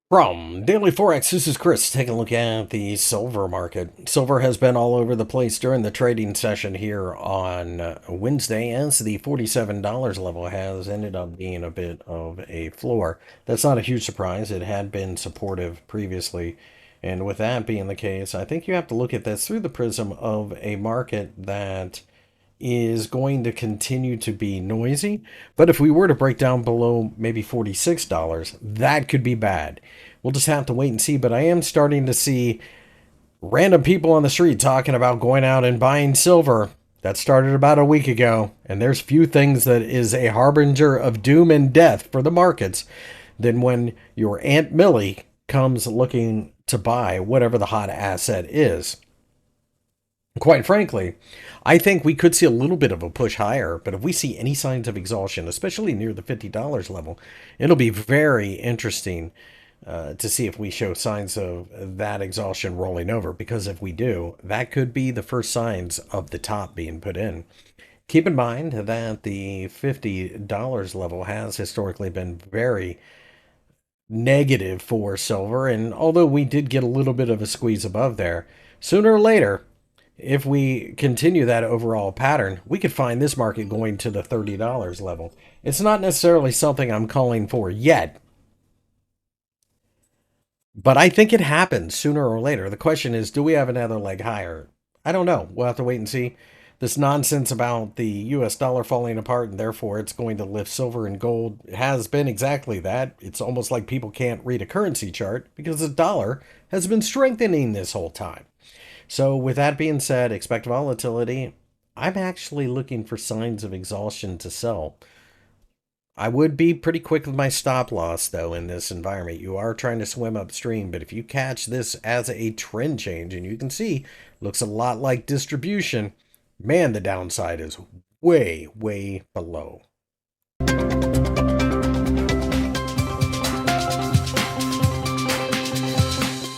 From Daily Forex, this is Chris taking a look at the silver market. Silver has been all over the place during the trading session here on Wednesday, as the $47 level has ended up being a bit of a floor. That's not a huge surprise. It had been supportive previously. And with that being the case, I think you have to look at this through the prism of a market that is going to continue to be noisy. But if we were to break down below maybe $46, that could be bad. We'll just have to wait and see. But I am starting to see random people on the street talking about going out and buying silver. That started about a week ago. And there's few things that is a harbinger of doom and death for the markets than when your Aunt Millie comes looking to buy whatever the hot asset is. Quite frankly, I think we could see a little bit of a push higher, but if we see any signs of exhaustion, especially near the $50 level, it'll be very interesting to see if we show signs of that exhaustion rolling over, because if we do, that could be the first signs of the top being put in. Keep in mind that the $50 level has historically been very negative for silver, and although we did get a little bit of a squeeze above there, sooner or later, if we continue that overall pattern, we could find this market going to the $30 level. It's not necessarily something I'm calling for yet, but I think it happens sooner or later. The question is, do we have another leg higher? I don't know. We'll have to wait and see. This nonsense about the US dollar falling apart and therefore it's going to lift silver and gold has been exactly that. It's almost like people can't read a currency chart because the dollar has been strengthening this whole time. So with that being said, expect volatility. I'm actually looking for signs of exhaustion to sell. I would be pretty quick with my stop loss, though, in this environment. You are trying to swim upstream, but if you catch this as a trend change, and you can see, looks a lot like distribution, man, the downside is way, way below.